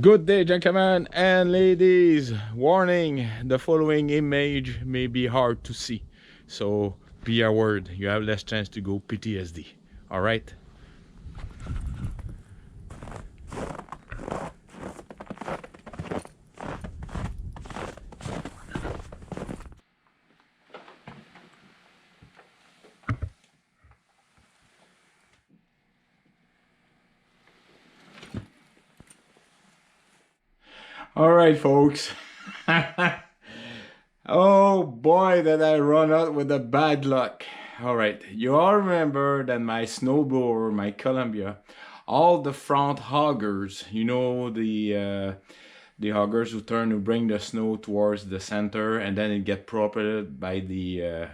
Good day, gentlemen and ladies. Warning, the following image may be hard to see. So be aware, you have less chance to go PTSD. Alright? Alright, folks. Oh boy, did I run out with the bad luck. Alright, you all remember that my snowblower, my Columbia, all the front hoggers, you know, the hoggers who bring the snow towards the center, and then it get propelled by the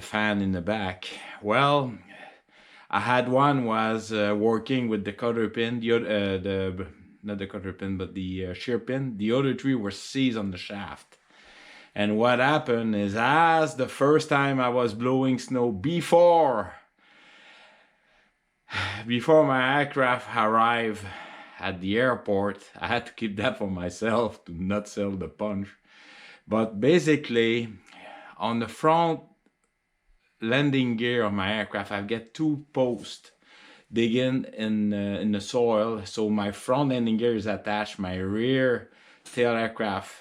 fan in the back. Well, I had one was working with the cutter pin, the not the cutter pin, but the shear pin. The other three were seized on the shaft. And what happened is, as the first time I was blowing snow before my aircraft arrived at the airport, I had to keep that for myself to not sell the punch. But basically, on the front landing gear of my aircraft, I've got two posts digging in the soil. So my front landing gear is attached, my rear tail aircraft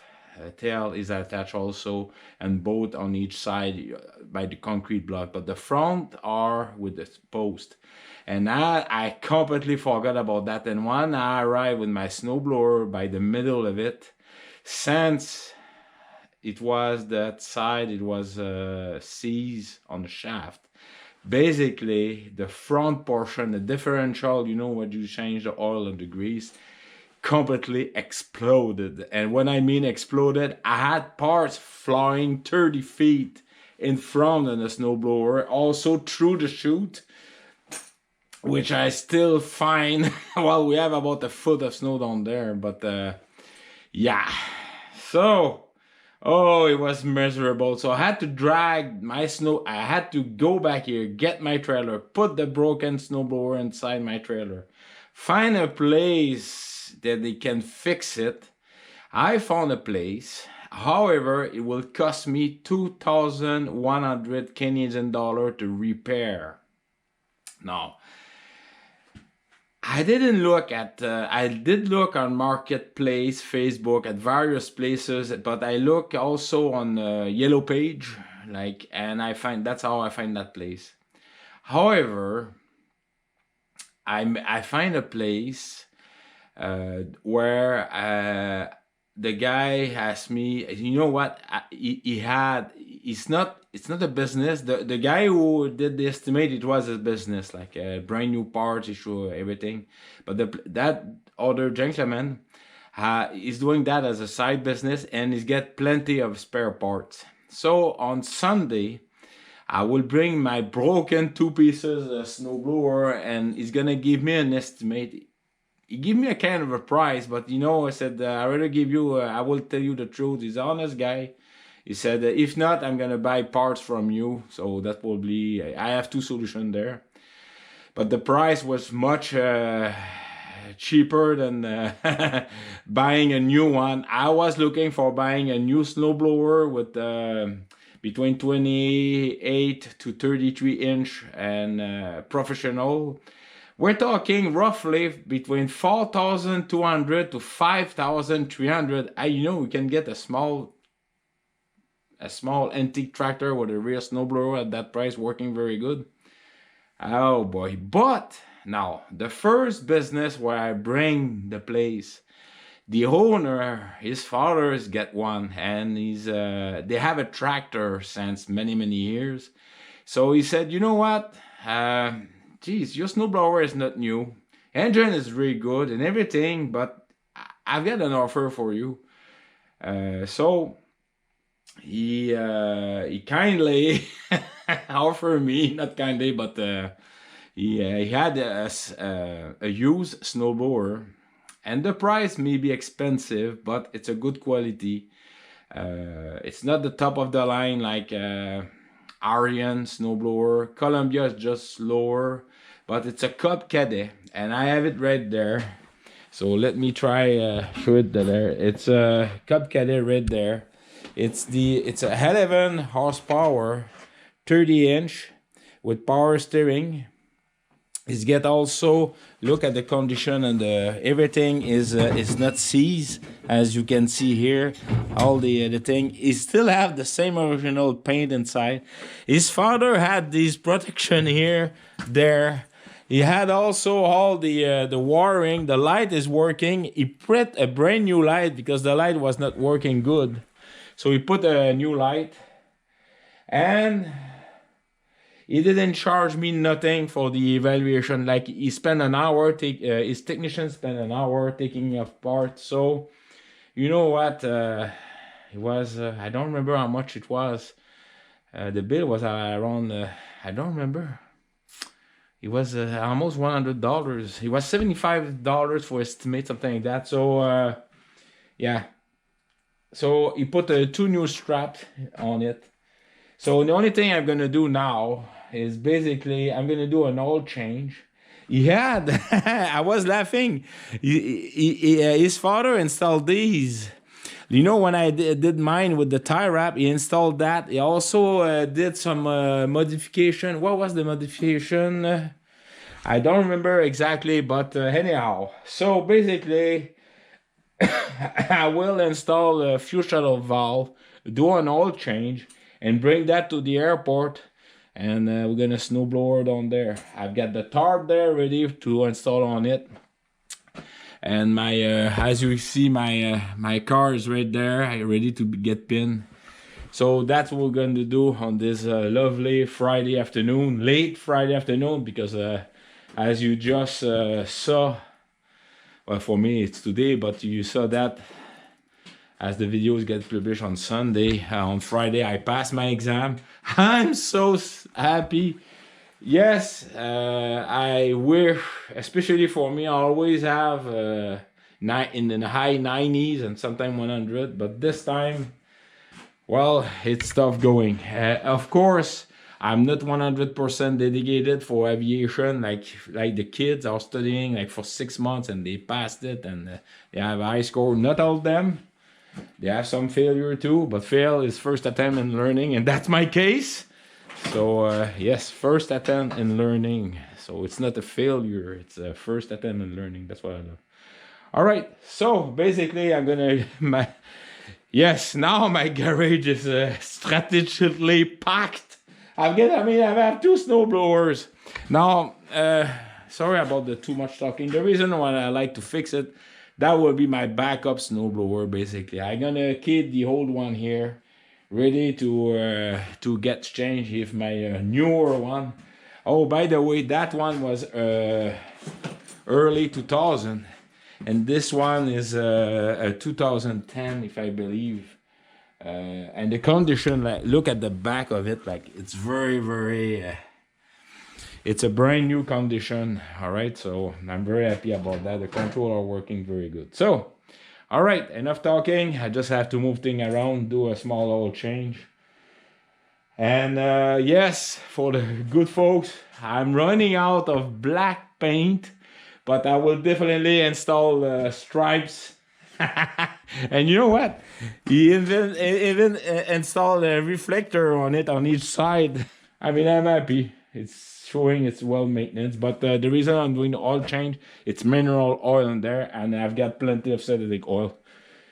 tail is attached also, and both on each side by the concrete block, but the front are with the post. And I completely forgot about that. And when I arrived with my snowblower by the middle of it, since it was that side, it was seized on the shaft. Basically, the front portion, the differential, you know, what you change the oil and the grease, completely exploded. And when I mean exploded, I had parts flying 30 feet in front of the snowblower, also through the chute, which I still find. Well, we have about a foot of snow down there, but yeah. So, oh, it was miserable. So I had to drag my snow. I had to go back here, get my trailer, put the broken snowblower inside my trailer, find a place that they can fix it. I found a place. However, it will cost me 2,100 Canadian dollar to repair. Now, I didn't look at, I did look on Marketplace, Facebook, at various places, but I look also on Yellow Page, like, and that's how I find that place. However, I find a place where the guy asked me, you know what, it's not a business. The guy who did the estimate, it was a business, like a brand new parts issue, everything. But that other gentleman is doing that as a side business, and he's got plenty of spare parts. So on Sunday, I will bring my broken two pieces snowblower, and he's gonna give me an estimate. He gave me a kind of a price, but you know, I said, I rather give you, I will tell you the truth. He's an honest guy. He said, if not, I'm going to buy parts from you. So that will be, I have two solutions there. But the price was much cheaper than buying a new one. I was looking for buying a new snowblower with between 28 to 33 inch and professional. We're talking roughly between 4,200 to 5,300. You know, we can get a small antique tractor with a real snowblower at that price, working very good. Oh boy. But now, the first business where I bring the place, the owner, his father's got one, and they have a tractor since many years. So he said, you know what, geez, your snowblower is not new. Engine is really good and everything, but I've got an offer for you. So he kindly offered me, not kindly, but he had a used snowblower, and the price may be expensive, but it's a good quality. It's not the top of the line like Ariane snowblower. Columbia is just lower, but it's a Cub Cadet, and I have it right there. So let me try show it there. It's a Cub Cadet right there. It's a 11 horsepower, 30-inch with power steering. It's get also look at the condition, and everything is not seized, as you can see here. All the thing, he still have the same original paint inside. His father had this protection here, there. He had also all the wiring. The light is working. He put a brand new light because the light was not working good, so he put a new light. And he didn't charge me nothing for the evaluation. Like, he spent an hour, his technician spent an hour taking apart. So, you know what? It was, I don't remember how much it was. The bill was around, I don't remember. It was almost $100. It was $75 for estimate, something like that. So, yeah. So, he put 2 new straps on it. So, the only thing I'm going to do now is basically I'm going to do an oil change. He had, I was laughing. His father installed these. You know, when I did mine with the tie wrap, he installed that. He also did some modification. What was the modification? I don't remember exactly, but anyhow. So basically, I will install a fuel shuttle valve, do an oil change, and bring that to the airport. And we're gonna snowblower down there. I've got the tarp there ready to install on it. And my, as you see, my car is right there, ready to get pinned. So that's what we're going to do on this lovely Friday afternoon, late Friday afternoon, because as you just saw, well, for me it's today, but you saw that as the videos get published on Sunday. On Friday, I passed my exam. I'm so happy. Yes, I wish, especially for me, I always have in the high 90s and sometimes 100, but this time, well, it's tough going. Of course, I'm not 100% dedicated for aviation like the kids are studying like for 6 months and they passed it and they have a high score. Not all of them. They have some failure too, but fail is first attempt in learning, and that's my case. So yes, first attempt in learning. So it's not a failure, it's a first attempt in learning. That's what I love. All right, so basically I'm gonna yes, now my garage is strategically packed. I have 2 snowblowers now. Sorry about the too much talking. The reason why I like to fix it, that will be my backup snowblower. Basically, I'm gonna keep the old one here, ready to get changed if my newer one. Oh, by the way, that one was early 2000, and this one is a 2010, if I believe. And the condition, like, look at the back of it, like it's very it's a brand new condition. All right, so I'm very happy about that. The controls are working very good. So all right, enough talking. I just have to move things around, do a small oil change. And yes, for the good folks, I'm running out of black paint, but I will definitely install stripes. And you know what? He even installed a reflector on it on each side. I mean, I'm happy. It's showing it's well maintenance, but the reason I'm doing the oil change, it's mineral oil in there, and I've got plenty of synthetic oil.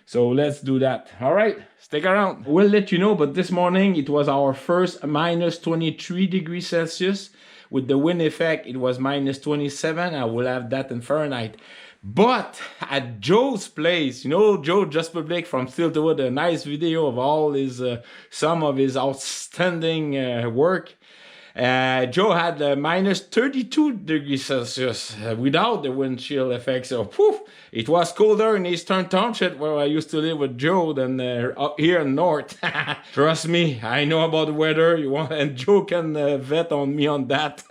So let's do that. All right, stick around. We'll let you know, but this morning it was our first minus 23 degrees Celsius. With the wind effect, it was minus 27. I will have that in Fahrenheit. But at Joe's place, you know, Joe just published from Stiltwood a nice video of all his, some of his outstanding work. Joe had minus 32 degrees Celsius without the wind chill effect. So, poof, it was colder in Eastern Township, where I used to live with Joe, than up here in North. Trust me, I know about the weather. And Joe can vet on me on that.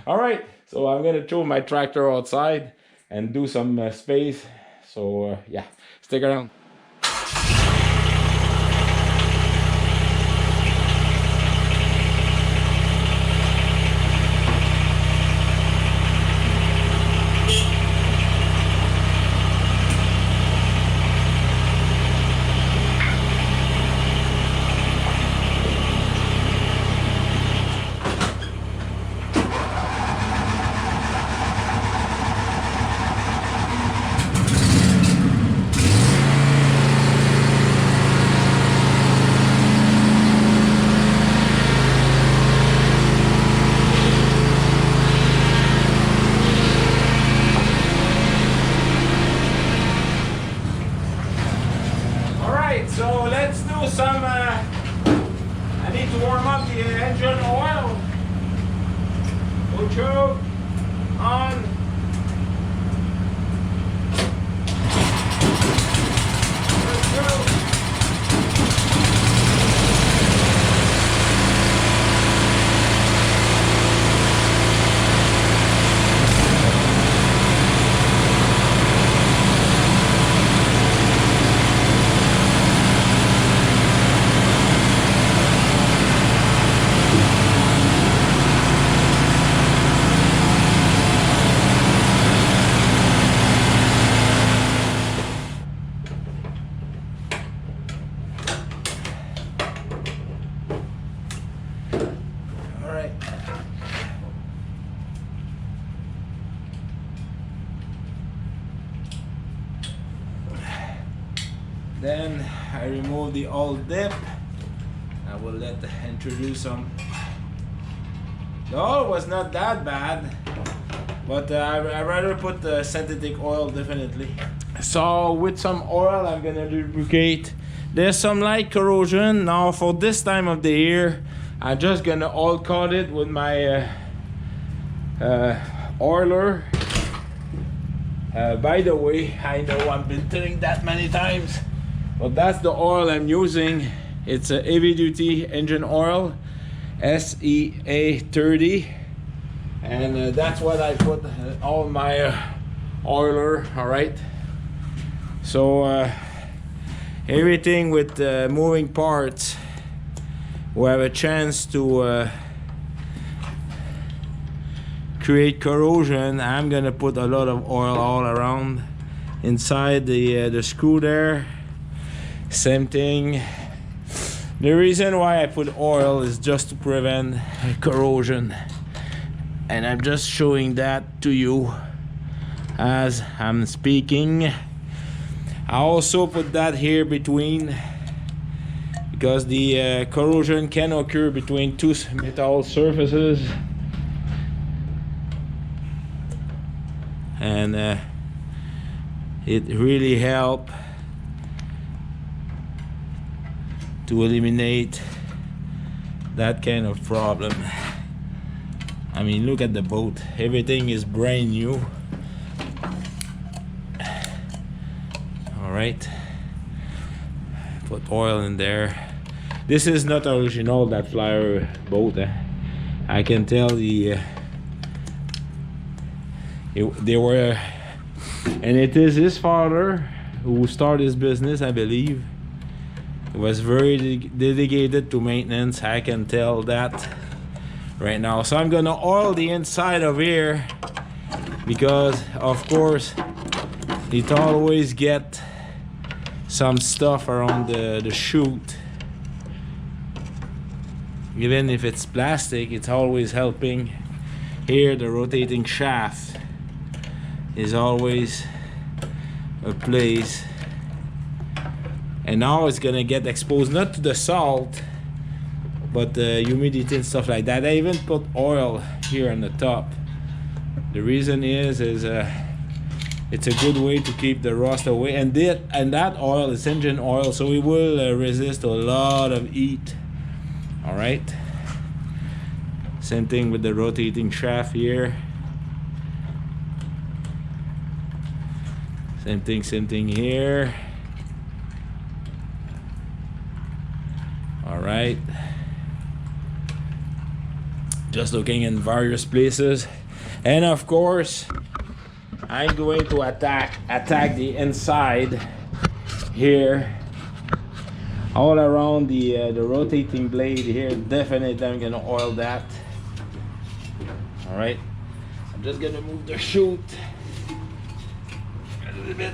All right, so I'm gonna throw my tractor outside and do some space. So yeah, stick around. Then I remove the old dip. I will introduce some. The oil was not that bad, but I rather put the synthetic oil definitely. So with some oil, I'm gonna lubricate. There's some light corrosion. Now for this time of the year, I'm just gonna oil coat it with my oiler. By the way, I know I've been telling that many times, but that's the oil I'm using. It's a heavy duty engine oil, SEA 30, and that's what I put on my oiler. All right, so everything with moving parts will have a chance to create corrosion. I'm gonna put a lot of oil all around inside the screw there. Same thing. The reason why I put oil is just to prevent corrosion, and I'm just showing that to you as I'm speaking. I also put that here between, because the corrosion can occur between two metal surfaces, and it really helps to eliminate that kind of problem. I mean, look at the boat, everything is brand new. All right, put oil in there. This is not original, that flyer boat. I can tell they were, and it is his father who started his business, I believe. He was very dedicated to maintenance, I can tell that right now. So I'm gonna oil the inside of here, because of course it always get some stuff around the chute. Even if it's plastic, it's always helping. Here the rotating shaft is always a place, and now it's gonna get exposed, not to the salt but the humidity and stuff like that. I even put oil here on the top. The reason is it's a good way to keep the rust away, and that oil is engine oil, so it will resist a lot of heat. All right, same thing with the rotating shaft here. Same thing here. All right, just looking in various places, and of course I'm going to attack the inside here, all around the rotating blade here. Definitely I'm gonna oil that. All right, I'm just gonna move the chute a little bit.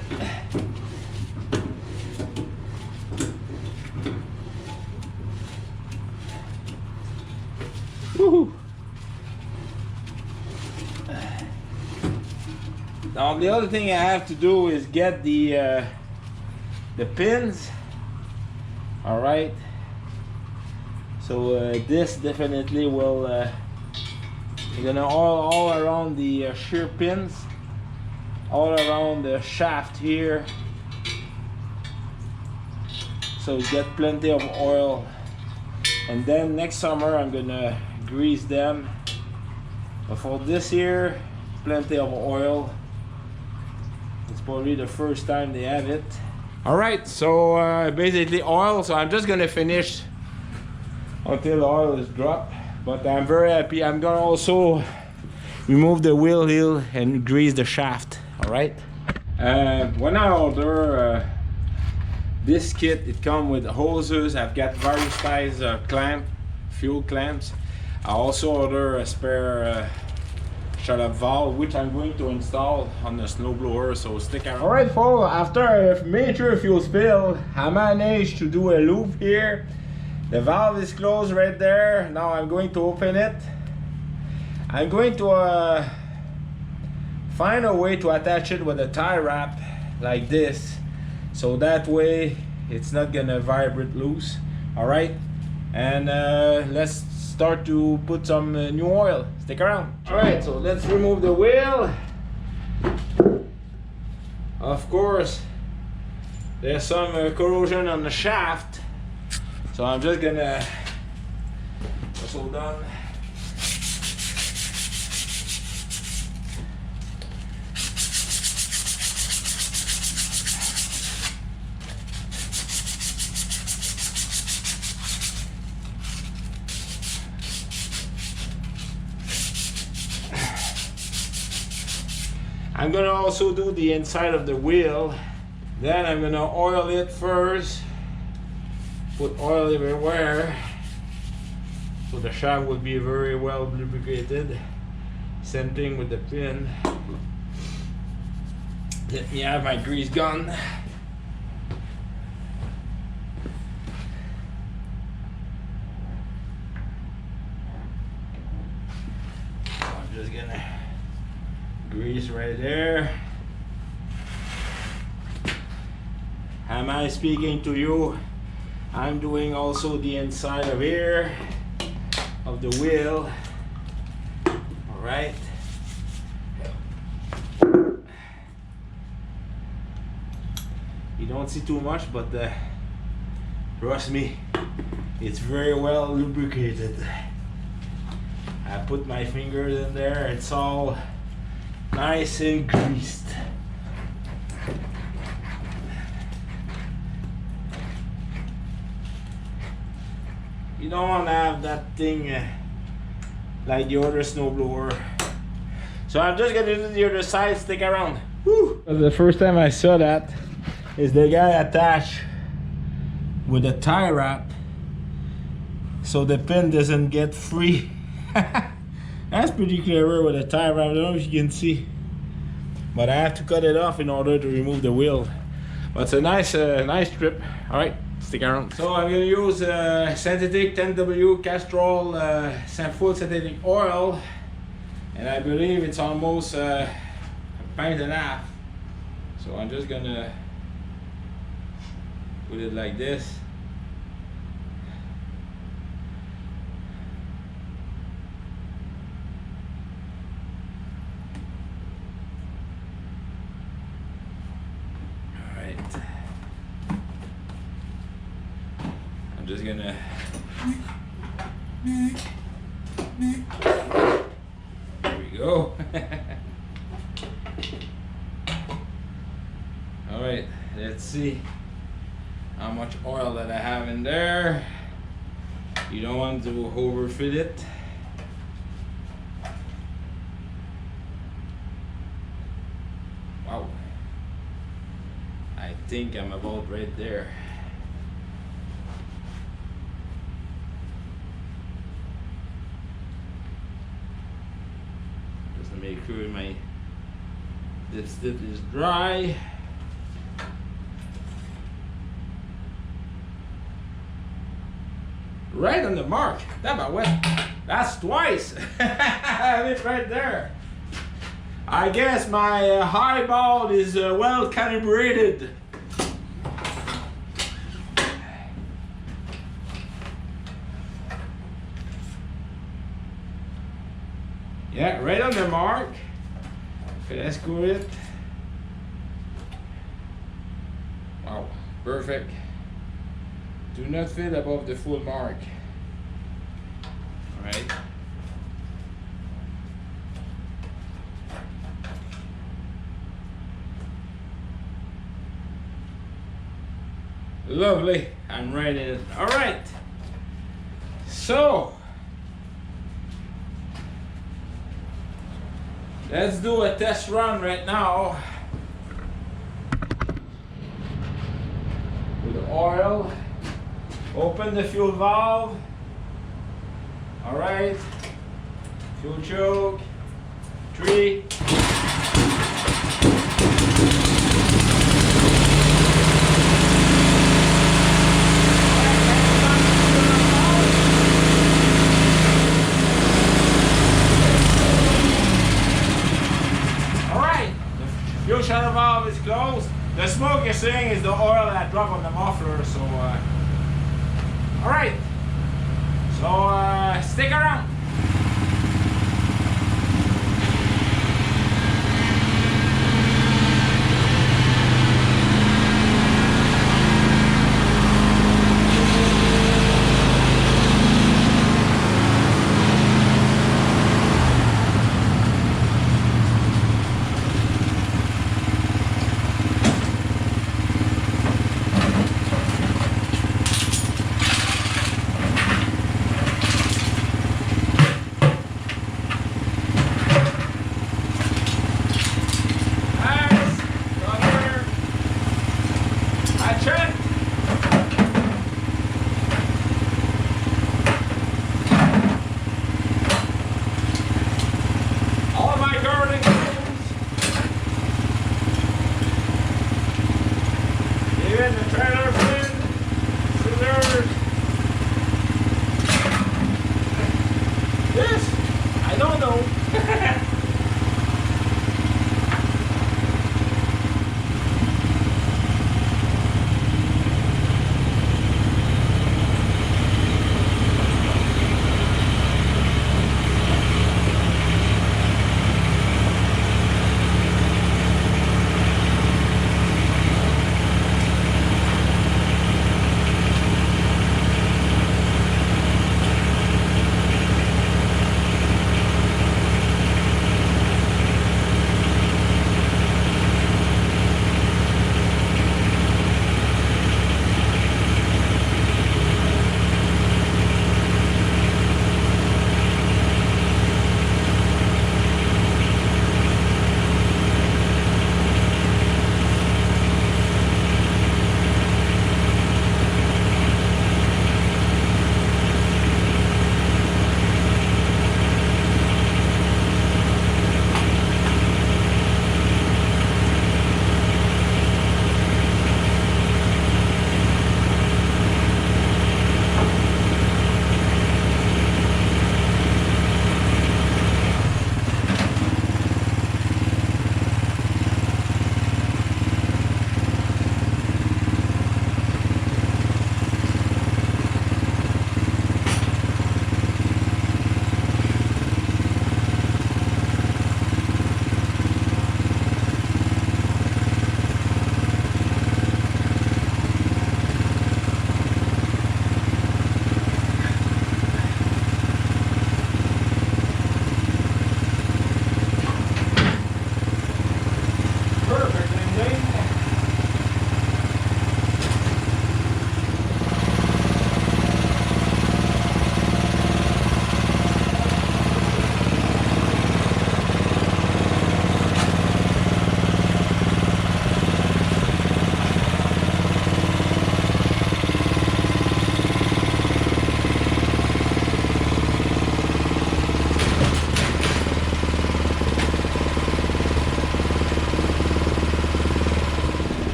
Woohoo! Now the other thing I have to do is get the pins. All right, so this definitely will you're gonna oil all around the shear pins, all around the shaft here, so you get plenty of oil. And then next summer I'm gonna grease them, but for this year, plenty of oil. It's probably the first time they have it. All right, so basically oil. So I'm just gonna finish until the oil is dropped, but I'm very happy. I'm gonna also remove the wheel heel and grease the shaft. All right, when I order this kit, it comes with hoses. I've got various size clamp, fuel clamps. I also order a spare shut-up valve, which I'm going to install on the snowblower, so stick around. Alright folks, after a major fuel spill, I managed to do a loop here. The valve is closed right there. Now I'm going to open it. I'm going to find a way to attach it with a tie wrap like this, so that way it's not gonna vibrate loose. All right, and let's start to put some new oil. Stick around. All right, so let's remove the wheel. Of course, there's some corrosion on the shaft, so I'm just gonna hold on. I'm gonna also do the inside of the wheel. Then I'm gonna oil it first. Put oil everywhere, so the shaft will be very well lubricated. Same thing with the pin. Let me have my grease gun. I'm just gonna grease right there. Am I speaking to you? I'm doing also the inside of here of the wheel. All right. You don't see too much, but trust me, it's very well lubricated. I put my fingers in there, it's all nice and greased. You don't want to have that thing like the other snowblower. So I'm just gonna do the other side. Stick around. Woo! The first time I saw that is the guy attached with a tie wrap so the pin doesn't get free. That's pretty clever with a tie wrap. I don't know if you can see, but I have to cut it off in order to remove the wheel. But it's a nice strip. All right, stick around. So I'm gonna use synthetic 10W Castrol full synthetic oil, and I believe it's almost a pint and a half. So I'm just gonna put it like this. I'm just gonna there we go. All right, let's see how much oil that I have in there. You don't want to overfill it. Wow, I think I'm about right there. Make sure my dipstick is dry. Right on the mark. That about wet. That's twice. I have it right there. I guess my highball is well calibrated. Yeah, right on the mark. Fast screw it. Wow, perfect. Do not fill above the full mark. All right. Lovely. I'm right in it. All right. So let's do a test run right now with the oil. Open the fuel valve. All right. Fuel choke. 3. Fuel shutter valve is closed. The smoke you're seeing is the oil that dropped on the muffler, so alright. So stick around.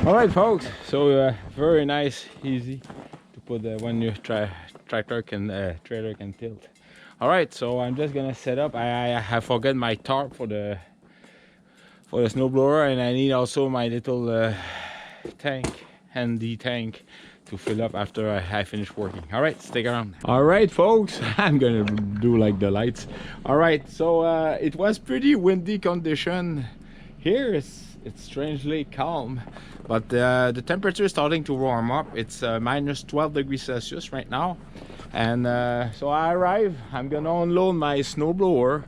Alright folks, so very nice, easy to put when your tractor can trailer can tilt. Alright, so I'm just gonna set up. I have forgotten my tarp for the snowblower, and I need also my little handy tank to fill up after I finish working. Alright, stick around. Alright folks, I'm gonna do like the lights. Alright, so it was pretty windy condition. Here it's strangely calm, but the temperature is starting to warm up. It's minus 12 degrees Celsius right now, and so I arrive. I'm gonna unload my snowblower,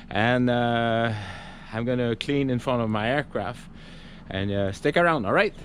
and I'm gonna clean in front of my aircraft, and stick around. All right.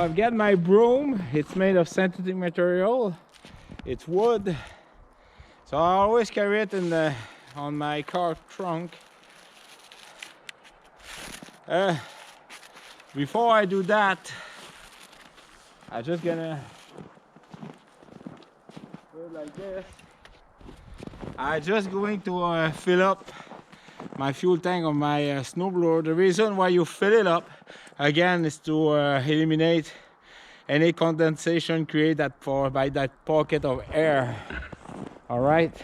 I've got my broom. It's made of synthetic material. It's wood. So I always carry it in the on my car trunk. Before I do that, I'm just gonna do it like this. I'm just going to fill up my fuel tank on my snowblower. The reason why you fill it up again is to eliminate any condensation created by that pocket of air. All right.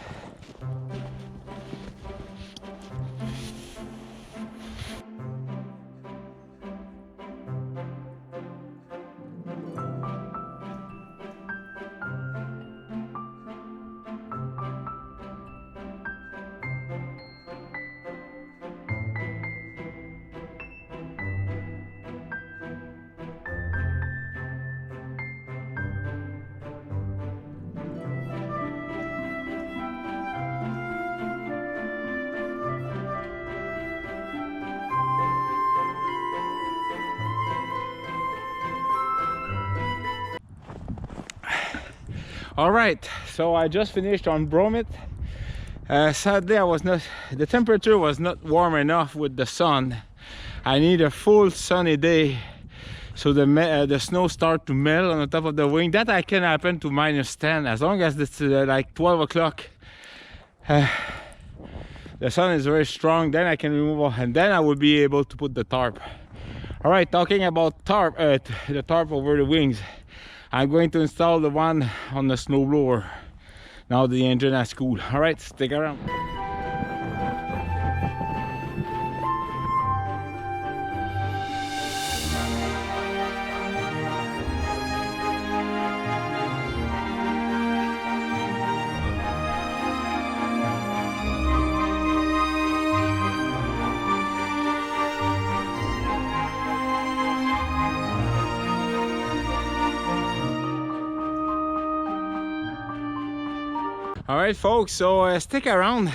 All right, so I just finished on bromid. Sadly, the temperature was not warm enough with the sun. I need a full sunny day so the snow start to melt on the top of the wing. That can happen to -10 as long as it's like 12 o'clock. The sun is very strong, then I can remove, and then I will be able to put the tarp. All right, talking about tarp, the tarp over the wings. I'm going to install the one on the snowblower now the engine has cooled. All right, stick around. All right, folks, so stick around.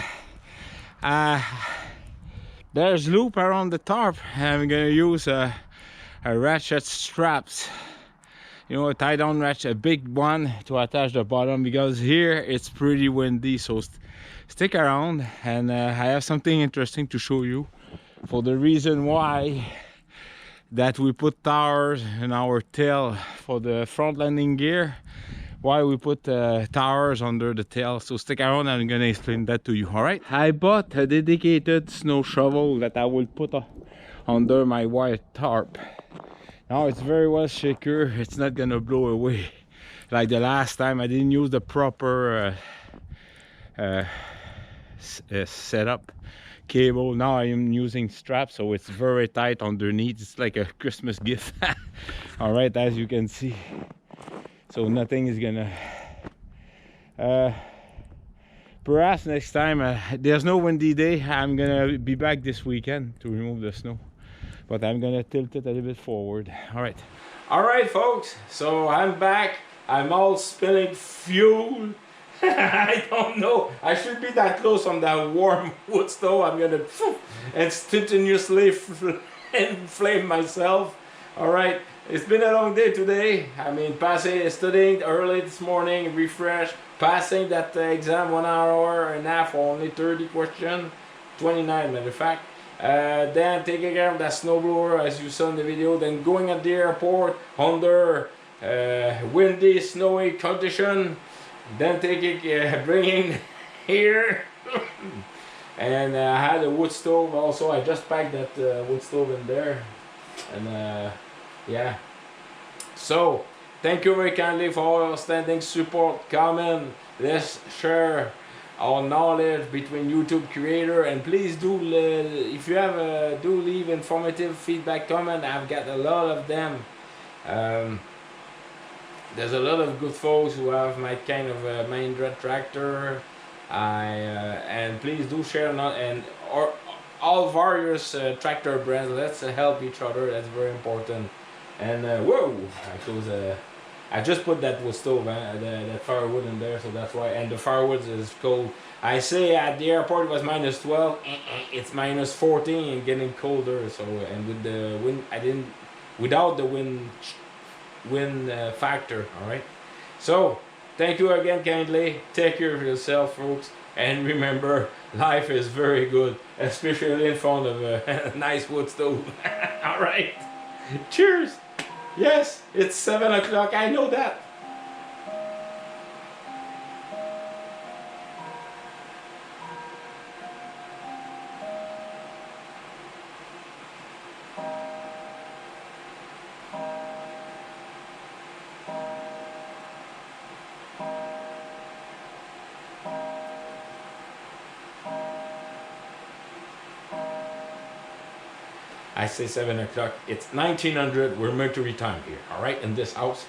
There's loop around the tarp. I'm gonna use a ratchet straps, you know, a tie down ratchet, a big one to attach the bottom, because here it's pretty windy. So stick around, and I have something interesting to show you for the reason why that we put towers in our tail for the front landing gear, why we put towers under the tail. So stick around, I'm gonna explain that to you. All right, I bought a dedicated snow shovel that I will put under my wire tarp. Now it's very well secure, it's not gonna blow away like the last time. I didn't use the proper setup cable. Now I am using straps, so it's very tight underneath. It's like a Christmas gift. All right, as you can see, so nothing is gonna perhaps next time there's no windy day, I'm gonna be back this weekend to remove the snow, but I'm gonna tilt it a little bit forward. All right, folks, so I'm back. I'm all spilling fuel. I don't know, I should be that close on that warm wood stove. I'm gonna instantaneously inflame myself. All right, it's been a long day today. I mean, studying early this morning, refresh, passing that exam 1 hour and a half, only 30 questions, 29 matter of fact. Then taking care of that snowblower as you saw in the video, then going at the airport under windy, snowy condition, then bringing here and I had a wood stove also. I just packed that wood stove in there, and yeah, so thank you very kindly for all your standing support, comment, let's share our knowledge between YouTube creator, and please do if you have do leave informative feedback comment. I've got a lot of them. There's a lot of good folks who have my kind of Mahindra tractor. And please do share all various tractor brands. Let's help each other. That's very important. And whoa! I just put that wood stove, that firewood in there, so that's why. And the firewood is cold. I say at the airport it was -12. It's -14 and getting colder. So, and with the wind, without the wind wind factor. All right. So thank you again kindly. Take care of yourself, folks. And remember, life is very good, especially in front of a nice wood stove. All right. Cheers. Yes, it's 7 o'clock. I know that. I say 7 o'clock. It's 1900. We're Mercury time here. All right, in this house.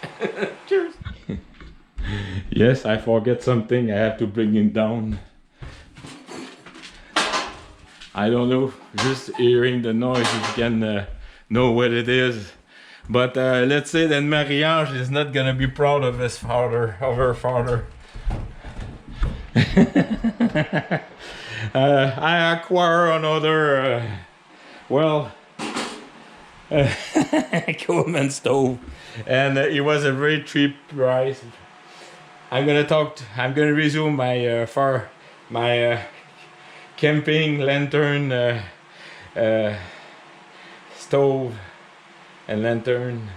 Cheers. Yes, I forget something. I have to bring it down. I don't know. Just hearing the noise, you can know what it is. But let's say that Marie-Ange is not gonna be proud of his father, of her father. I acquire another. Well. Coleman stove, and it was a very cheap price. I'm gonna resume my camping lantern stove and lantern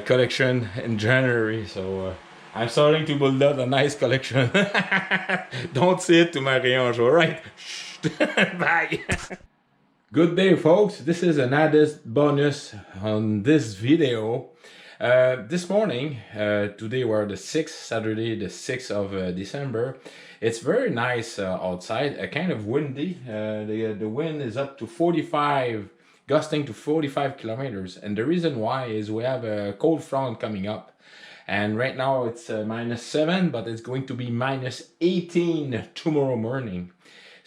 collection in January. So I'm starting to build up a nice collection. Don't say it to Marie-Ange, all right? Bye. Good day, folks. This is an added bonus on this video. This morning, today we're the 6th, Saturday the 6th of December. It's very nice outside, kind of windy. The wind is up to 45, gusting to 45 kilometers. And the reason why is we have a cold front coming up. And right now it's -7, but it's going to be -18 tomorrow morning.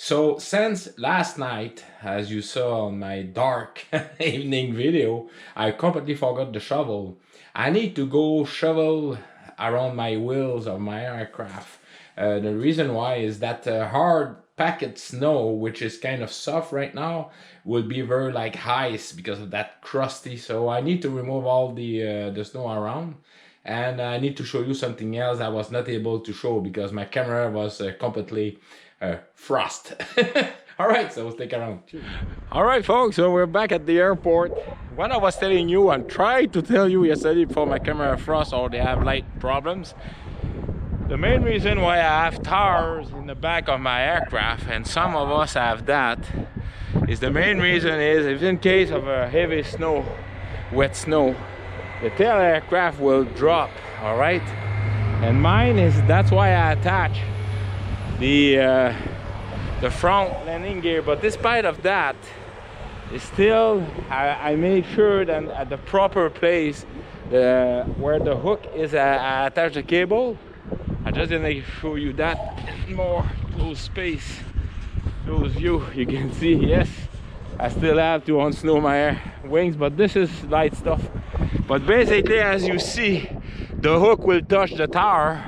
So since last night, as you saw on my dark evening video, I completely forgot the shovel. I need to go shovel around my wheels of my aircraft. The reason why is that hard packet snow, which is kind of soft right now, will be very like ice because of that crusty. So I need to remove all the snow around. And I need to show you something else I was not able to show because my camera was completely frost. All right, so we'll stick around. All right, folks, so we're back at the airport. What I was telling you and tried to tell you yesterday before my camera frost or they have light problems, the main reason why I have tires in the back of my aircraft, and some of us have that, is the main reason is if in case of a heavy snow, wet snow, the tail aircraft will drop. All right, and mine is, that's why I attach the front landing gear. But despite of that, it's still I made sure that at the proper place where the hook is, I attach the cable. I just didn't show you that more close space, close view. You can see, yes, I still have to unsnow my wings, but this is light stuff. But basically, as you see, the hook will touch the tower.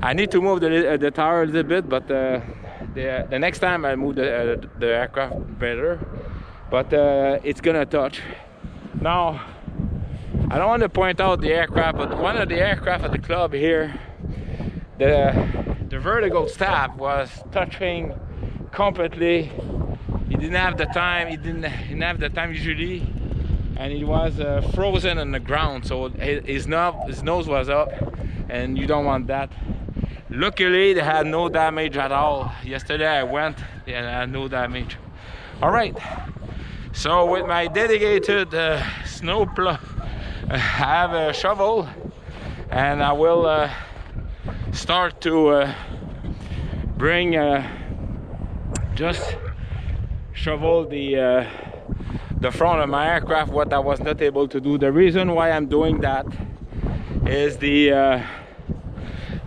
I need to move the tower a little bit, but the next time I move the aircraft better. But it's gonna touch. Now, I don't want to point out the aircraft, but one of the aircraft at the club here, the vertical stab was touching completely. He didn't have the time. He didn't have the time usually, and it was frozen on the ground. So his nose was up, and you don't want that. Luckily, they had no damage at all. Yesterday I went, they had no damage. All right. So with my dedicated snow plow, I have a shovel, and I will start to bring just shovel the front of my aircraft, what I was not able to do. The reason why I'm doing that is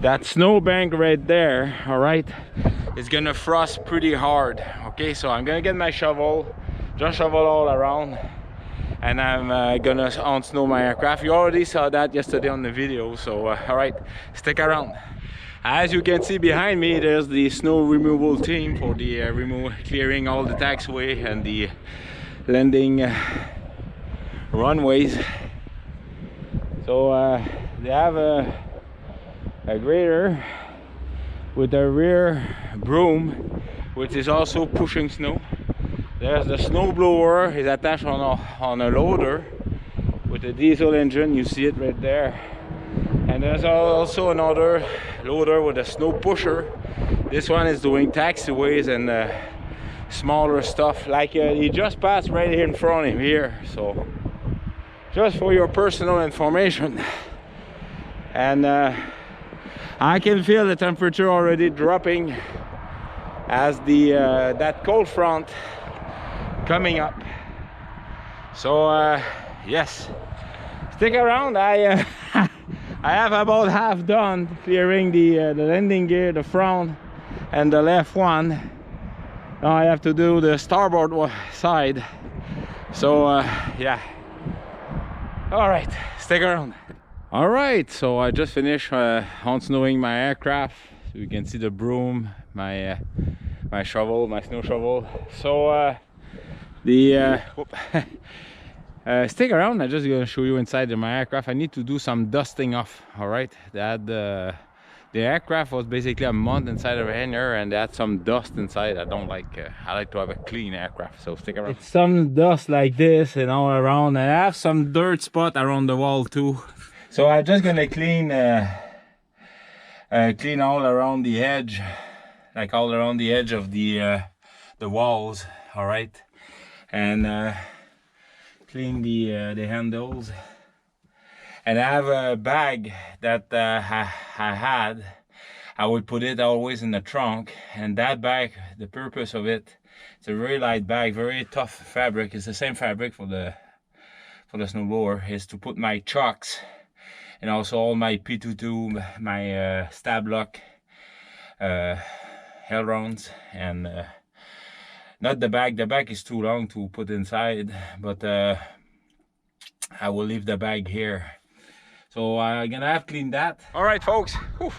that snowbank right there, all right, is gonna frost pretty hard. Okay, so I'm gonna get my shovel, just shovel all around, and I'm gonna unsnow my aircraft. You already saw that yesterday on the video, so all right, stick around. As you can see behind me, there's the snow removal team for the clearing all the taxiway and the landing runways. So they have a grader with a rear broom, which is also pushing snow. There's the snowblower is attached on a loader with a diesel engine. You see it right there. And there's also another loader with a snow pusher. This one is doing taxiways and smaller stuff. Like he just passed right here in front of him here. So just for your personal information. And I can feel the temperature already dropping as the that cold front coming up. So yes, stick around. I I have about half done clearing the landing gear, the front and the left one. Now I have to do the starboard side. So yeah, all right, stick around. All right, so I just finished unsnowing my aircraft. So you can see the broom, my my shovel, my snow shovel. So stick around. I'm just gonna show you inside my aircraft. I need to do some dusting off. All right, that the aircraft was basically a month inside of a hangar, and they had some dust inside. I don't like. I like to have a clean aircraft. So stick around. It's some dust like this and all around, and I have some dirt spot around the wall too. So I'm just gonna clean clean all around the edge, like all around the edge of the walls. All right, and clean the handles. And I have a bag that I had. I would put it always in the trunk, and that bag, the purpose of it, it's a very light bag, very tough fabric. It's the same fabric for the snowblower, is to put my chocks and also all my P22, my stab lock, ailerons, and not the bag. The bag is too long to put inside, but I will leave the bag here. So I'm gonna have cleaned that. All right, folks. Whew,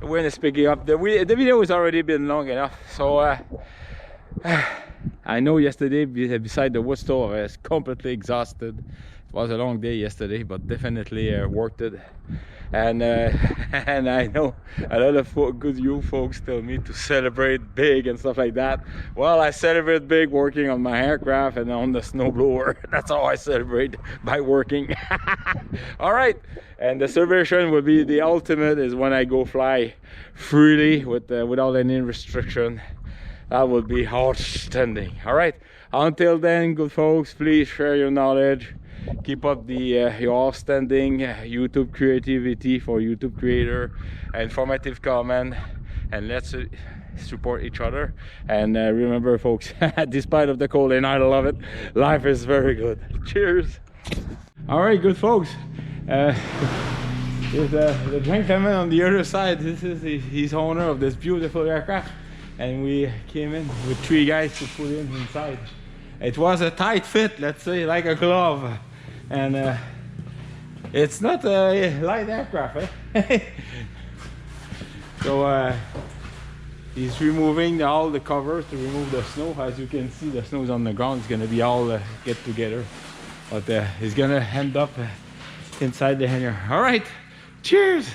the wind is picking up. The video has already been long enough. So I know yesterday beside the wood stove I was completely exhausted. It was a long day yesterday, but definitely worked it. And and I know a lot of good you folks tell me to celebrate big and stuff like that. Well, I celebrate big working on my aircraft and on the snowblower. That's how I celebrate, by working. All right, and the celebration will be the ultimate is when I go fly freely without any restriction. That would be outstanding. All right, until then, good folks, please share your knowledge. Keep up your outstanding YouTube creativity for YouTube creator, informative comment, and let's support each other. And remember, folks, despite of the cold, and I love it, life is very good. Cheers. All right, good folks. Is the gentleman on the other side. This is he's owner of this beautiful aircraft, and we came in with 3 guys to put him inside. It was a tight fit, let's say, like a glove. And it's not a light aircraft, eh? So he's removing all the covers to remove the snow. As you can see, the snow is on the ground. It's gonna be all get together, but he's gonna end up inside the hangar. All right, cheers.